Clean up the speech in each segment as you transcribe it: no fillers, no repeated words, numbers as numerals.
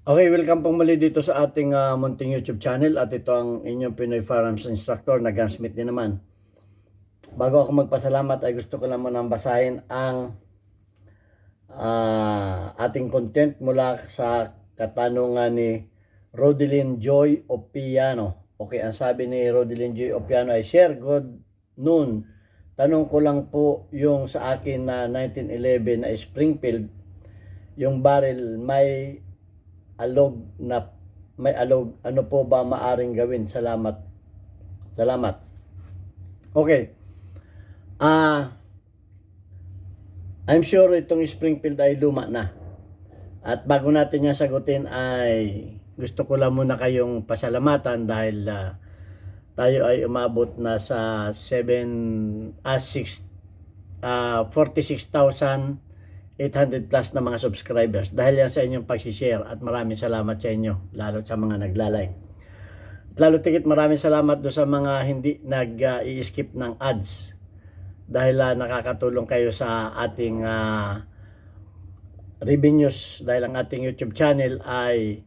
Okay, welcome pong muli dito sa ating munting YouTube channel at ito ang inyong Pinoy Firearms Instructor na Gunsmith din naman. Bago ako magpasalamat ay gusto ko lang munang basahin ang ating content mula sa katanungan ni Rodelyn Joy Opiano. Okay, ang sabi ni Rodelyn Joy Opiano ay, Sir, good noon. Tanong ko lang po yung sa akin na 1911 na Springfield, yung barrel may alog, ano po ba maaring gawin? Salamat. Okay. I'm sure itong Springfield ay luma na. At bago natin yan sagutin ay gusto ko lang muna kayong pasalamatan dahil tayo ay umabot na sa 46,800 plus na mga subscribers dahil yan sa inyong pag-share at maraming salamat sa inyo, lalo sa mga nagla-like. Lalo tigit maraming salamat do sa mga hindi nag-i-skip ng ads dahil nakakatulong kayo sa ating revenues dahil ang ating YouTube channel ay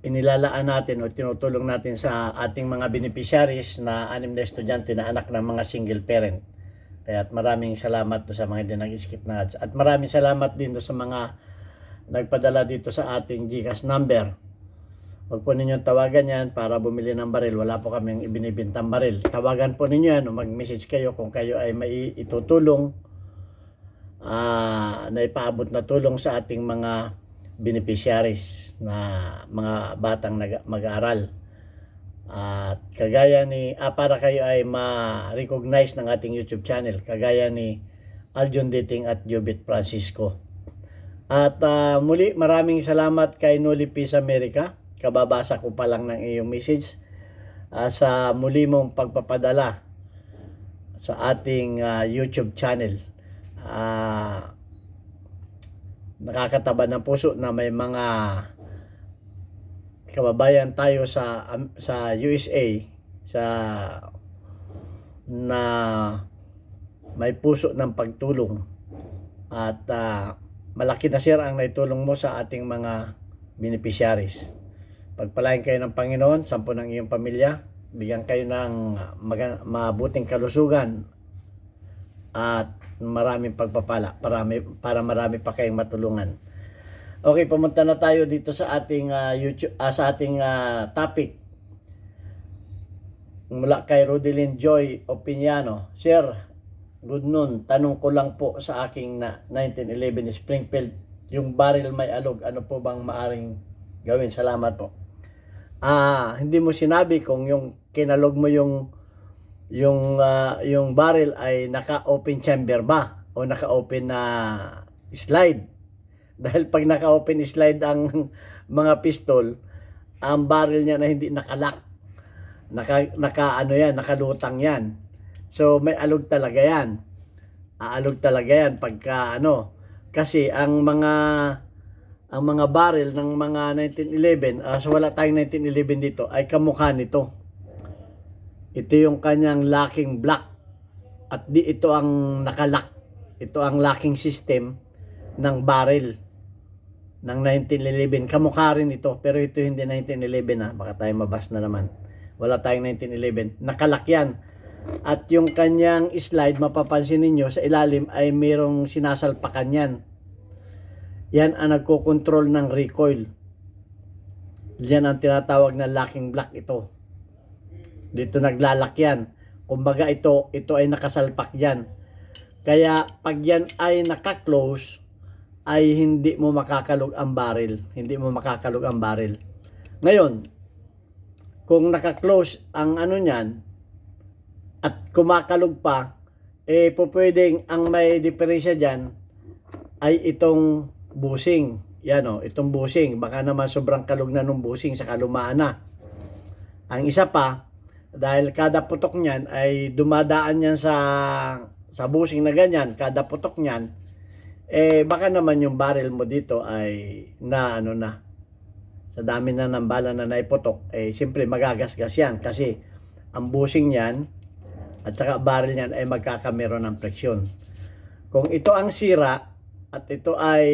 inilalaan natin o tinutulong natin sa ating mga beneficiaries na 6 na estudyante na anak ng mga single parent. Kaya maraming salamat do sa mga hindi nag-skip na ads. At maraming salamat din do sa mga nagpadala dito sa ating GCash number. Huwag po ninyong tawagan yan para bumili ng baril. Wala po kaming ibinibintang baril. Tawagan po ninyo yan o mag-message kayo kung kayo ay may itutulong na ipaabot na tulong sa ating mga beneficiaries na mga batang mag-aaral. At kagaya ni para kayo ay ma-recognize ng ating YouTube channel, kagaya ni Aljon Dating at Jobit Francisco. At muli maraming salamat kay Noli Peace America. Kababasa ko pa lang ng iyong message sa muli mong pagpapadala sa ating YouTube channel. Nakakataba ng puso na may mga kababayan tayo sa USA na may puso ng pagtulong at malaki na sir ang naitulong mo sa ating mga beneficiaries. Pagpalain kayo ng Panginoon, 10 ng iyong pamilya, bigyan kayo ng mabuting kalusugan at maraming pagpapala para marami pa kayong matulungan. Okay, pumunta na tayo dito sa ating YouTube sa ating topic. Mula kay Rodelyn Joy Opiano. Sir, good noon. Tanong ko lang po sa aking 1911 Springfield, yung barrel may alog, ano po bang maaring gawin? Salamat po. Hindi mo sinabi kung yung kinalog mo yung barrel ay naka-open chamber ba o naka-open na slide. Dahil pag naka-open slide ang mga pistol, ang barrel niya na hindi nakalock. Nakalutang yan. So may alog talaga yan. Aalog talaga yan pagka kasi ang mga barrel ng mga 1911, so wala tayong 1911 dito, ay kamukha nito. Ito yung kanyang locking block at ito ang nakalock. Ito ang locking system ng barrel ng 1911. Kamukha rin ito, pero ito hindi 1911 baka tayo mabas na naman. Wala tayong 1911. Nakalock yan. At yung kanyang slide, mapapansin ninyo sa ilalim ay mayroong sinasalpakan yan. Yan ang nagko-control ng recoil. Yan ang tinatawag na locking block ito. Dito naglalak yan. Kumbaga ito ay nakasalpak yan. Kaya pag yan ay naka-close, ay hindi mo makakalog ang barrel. Hindi mo makakalog ang barrel. Ngayon, kung naka-close ang niyan at kumakalog pa, pwedeng ang may diferensya dyan ay itong busing. Yan itong busing. Baka naman sobrang kalog na nung busing sa kalumaan na. Ang isa pa, dahil kada putok niyan ay dumadaan yan sa busing na ganyan, kada putok niyan, baka naman yung barrel mo dito ay na sa dami na ng bala na naiputok, siyempre magagasgas yan kasi ang busing niyan at saka barrel niyan ay magkakamero ng friction. Kung ito ang sira at ito ay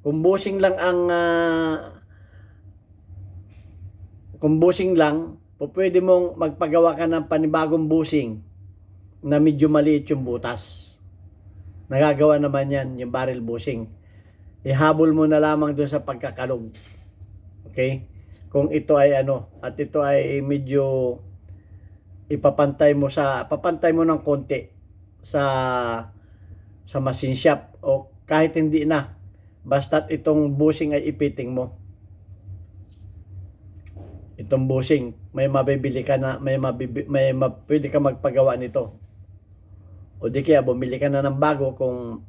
Kung busing lang ang kung busing lang, pwede mong magpagawa ka ng panibagong busing na medyo maliit yung butas. Nagagawa naman yan, yung barrel bushing. Ihabol mo na lamang doon sa pagkakalog. Okay? Kung ito ay at ito ay medyo papantay mo ng konti sa machine shop o kahit hindi na. Basta't itong bushing ay ipiting mo. Itong bushing, may mabibili ka na, pwede ka magpagawa nito. O di kaya bumili ka na ng bago kung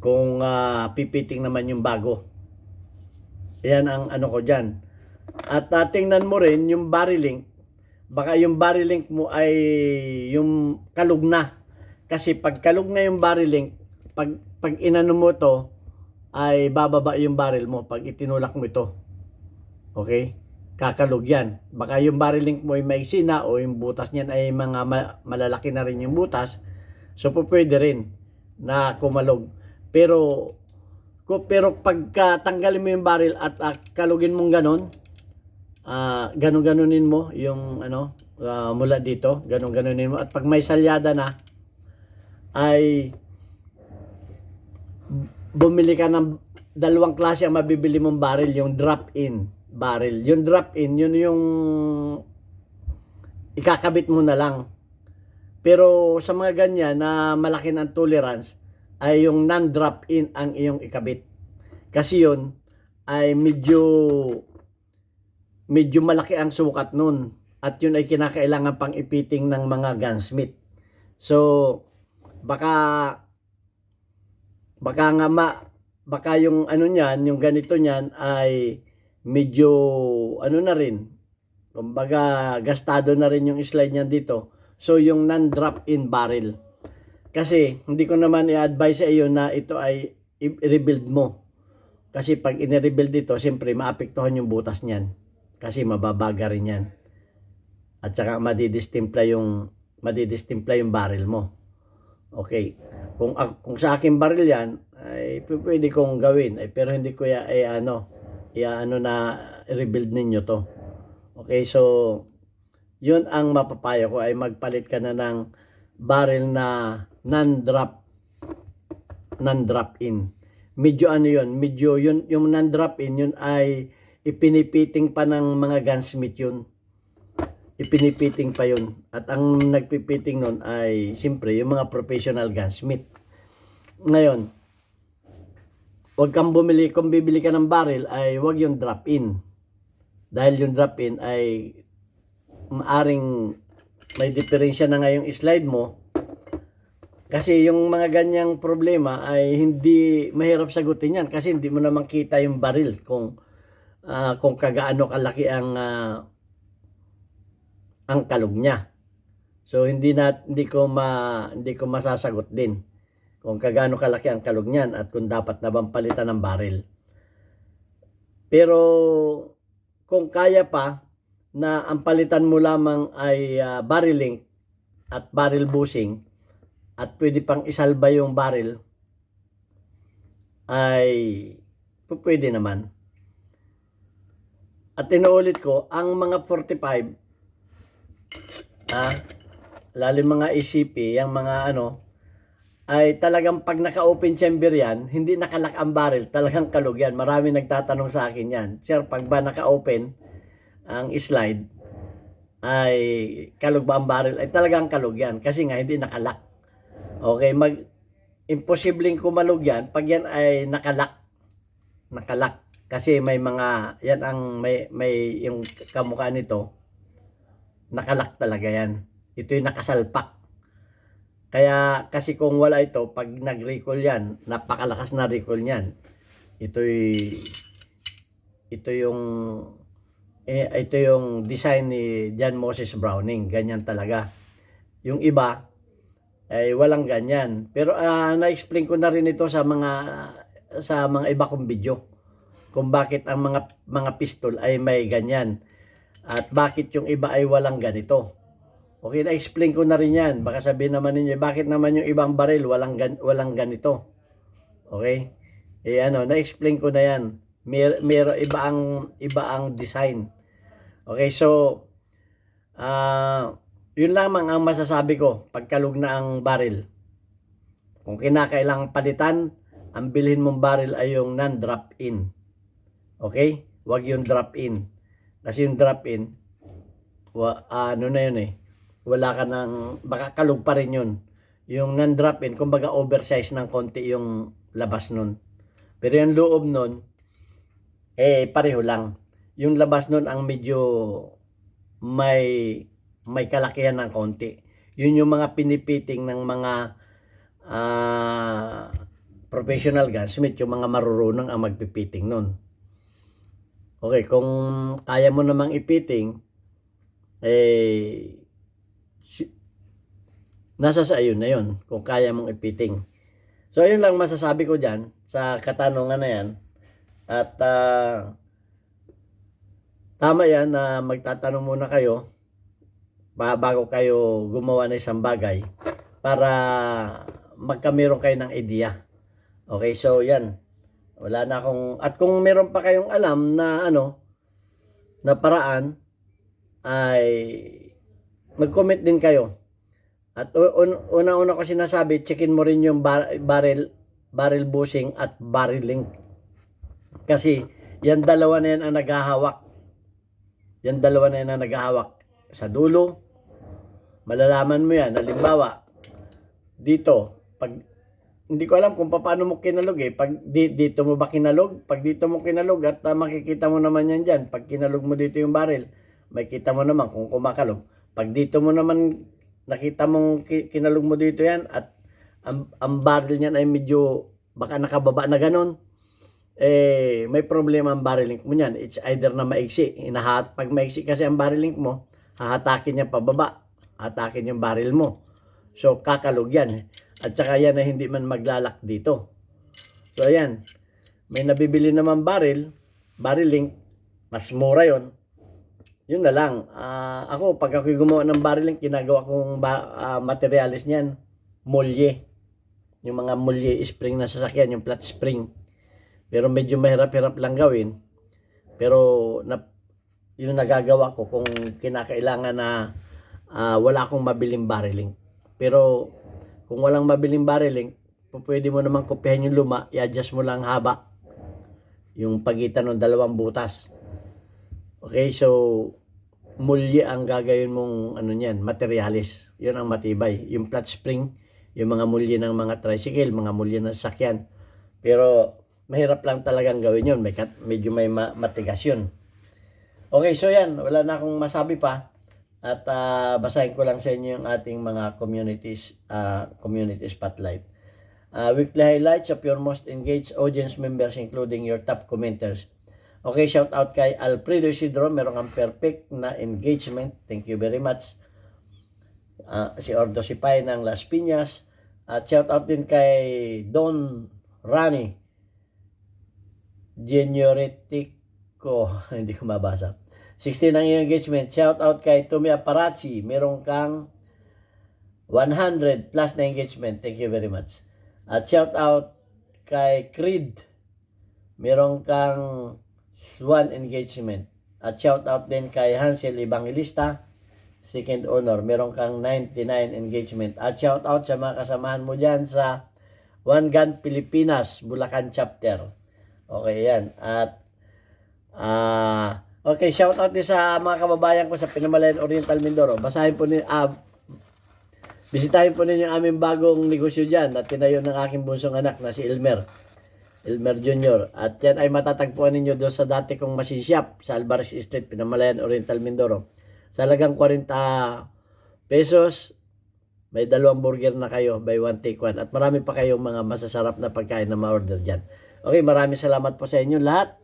kung pipiting naman yung bago. Yan ang ko dyan. At tingnan mo rin yung barrel link. Baka yung barrel link mo ay yung kalug na. Kasi pag kalug na yung barrel link, pag inano mo to, ay bababa yung barrel mo pag itinulak mo ito. Okay? Kakalog yan. Baka yung barrel link mo ay maiksi na o yung butas niyan ay mga malalaki na rin yung butas. So, pwede rin na kumalog. Pero pagka tanggalin mo yung barrel at kalugin mong ganon, ganon-ganonin mo yung mula dito, ganon-ganonin mo. At pag may salyada na, ay bumili ka ng dalawang klase ang mabibili mong barrel, yung drop-in barrel. Yung drop-in, yun yung ikakabit mo na lang. Pero sa mga ganyan na malaki ng tolerance, ay yung non-drop-in ang iyong ikabit. Kasi yun ay medyo malaki ang sukat nun. At yun ay kinakailangan pang ipiting ng mga gunsmith. So, baka yung niyan, yung ganito niyan ay medyo na rin. Kumbaga gastado na rin yung slide niyan dito. So yung non-drop-in barrel. Kasi hindi ko naman i-advise sa iyo na ito ay i-rebuild mo. Kasi pag i-rebuild ito, siyempre maapektuhan yung butas niyan. Kasi mababaga rin yan. At saka madidistimpla yung barrel mo. Okay. Kung sa akin barrel yan, ay pwede kong gawin. Pero hindi ko na rebuild ninyo to. Okay, so yun ang mapapayo ko ay magpalit ka na ng barrel na non-drop-in. Medyo medyo yun, yung non-drop-in, yun ay ipinipiting pa ng mga gunsmith yun. Ipinipiting pa yun. At ang nagpipiting nun ay siyempre yung mga professional gunsmith. Ngayon, wag kang bumili, kung bibili ka ng barrel ay wag yung drop-in. Dahil yung drop-in ay maaring may diferensya na ngayong slide mo. Kasi yung mga ganyang problema ay hindi mahirap sagutin yan kasi hindi mo na makita yung barrel kung kagaano kalaki ang kalog niya. So hindi ko masasagot din kung kagaano kalaki ang kalog niyan at kung dapat na bang palitan ng barrel. Pero kung kaya pa na ang palitan mo lamang ay barrel link at barrel bushing at pwede pang isalba yung barrel, ay pwede naman. At inuulit ko, ang mga 45 lalo mga ECP, yung mga ay talagang pag naka-open chamber yan, hindi nakalak ang barrel, talagang kalog yan. Marami nagtatanong sa akin yan. Sir, pag ba naka-open ang slide, ay kalog ba ang barrel? Ay talagang kalog yan, kasi nga hindi nakalak. Okay, imposibleng kumalog yan pag yan ay nakalak. Kasi may mga, yan ang may yung kamukha nito, nakalak talaga yan. Ito yung nakasalpak. Kaya kasi kung wala ito, pag nag-recall yan, napakalakas na recall niyan. Ito yung design ni John Moses Browning, ganyan talaga. Yung iba ay walang ganyan. Pero na-explain ko na rin ito sa mga iba kong video kung bakit ang mga pistol ay may ganyan at bakit yung iba ay walang ganito. Okay, na-explain ko na rin yan. Baka sabihin naman ninyo, bakit naman yung ibang baril walang ganito? Okay? na-explain ko na yan. Iba ang design. Okay, so yun lamang ang masasabi ko pagkalug na ang barrel. Kung kinakailangang palitan, ang bilhin mong barrel ay yung non-drop-in. Okay? Huwag yung drop-in. Kasi yung drop-in, ano na yun wala ka nang, baka kalug pa rin yun. Yung non-drop-in, kumbaga oversize ng konti yung labas nun. Pero yung loob nun, pareho lang. Yung labas nun ang medyo may kalakihan ng konti. Yun yung mga pinipiting ng mga professional gunsmith, yung mga marurunong ang magpipiting nun. Okay, kung kaya mo namang ipiting, nasa sa ayun na yun, kung kaya mong ipiting. So, ayun lang masasabi ko dyan sa katanungan na yan. At tama yan na magtatanong muna kayo bago kayo gumawa ng isang bagay para magkameron kayo ng idea. Okay, so yan. Wala na akong, at kung meron pa kayong alam na na paraan, ay mag-comment din kayo. At una-una ko sinasabi, checkin mo rin yung barrel bushing at barrel link. Kasi yan dalawa na yan ang naghahawak. Yan dalawa na yan ang naghahawak. Sa dulo, malalaman mo yan. Halimbawa, dito, pag hindi ko alam kung paano mo kinalog pag dito mo ba kinalog? Pag dito mo kinalog at makikita mo naman yan dyan. Pag kinalog mo dito yung barrel, makikita mo naman kung kumakalog. Pag dito mo naman nakita mong kinalog mo dito yan at ang barrel niyan ay medyo baka nakababa na ganun, may problema ang barrel link mo niyan. It's either na maiksi. Pag maiksi kasi ang barrel link mo, hahatakin niya pababa. Hatakin yung barrel mo. So, kakalog yan. At saka yan na hindi man maglalak dito. So, ayan. May nabibili naman barrel link, mas mura yon. Yun na lang. Ako, pag ako gumawa ng barrel link, ginagawa kong materialis niyan, molye. Yung mga molye spring na sasakyan, yung flat spring. Pero medyo mahirap-hirap lang gawin. Pero yung nagagawa ko kung kinakailangan na wala akong mabiling barrel link. Pero kung walang mabiling barrel link, pwede mo naman kopyahin yung luma, i-adjust mo lang haba. Yung pagitan ng dalawang butas. Okay, so mulye ang gagawin mong niyan, materialis. Yun ang matibay. Yung flat spring, yung mga mulye ng mga tricycle, mga mulye ng sasakyan. Pero mahirap lang talagang gawin yun. Medyo may matigas yun. Okay, so yan. Wala na akong masabi pa. At basahin ko lang sa inyo yung ating mga community spotlight. Weekly highlights of your most engaged audience members including your top commenters. Okay, shout out kay Alfredo Isidro. Meron kang perfect na engagement. Thank you very much. Si Ordo Sipay ng Las Piñas. At shout out din kay Don Rani Genyoretico. Hindi ko mabasa. 16 ang engagement. Shout out kay Tumi Aparachi. Meron kang 100 plus na engagement. Thank you very much. At shout out kay Creed. Meron kang 1 engagement. At shout out din kay Hansel Evangelista. Second honor. Meron kang 99 engagement. At shout out sa mga kasamahan mo dyan sa One Gun Pilipinas, Bulacan Chapter. Okay, yan. At okay, shout out din sa mga kababayan ko sa Pinamalayan Oriental Mindoro. Bisitahin po ninyo ang aming bagong negosyo dyan na tinayo ng aking bunsong anak na si Elmer Jr. At yan ay matatagpuan ninyo doon sa dati kong machine shop sa Alvarez Street, Pinamalayan Oriental Mindoro. Sa halagang 40 pesos, may 2 burger na kayo, buy 1 take 1. At marami pa kayong mga masasarap na pagkain na ma-order dyan. Okay, maraming salamat po sa inyo lahat.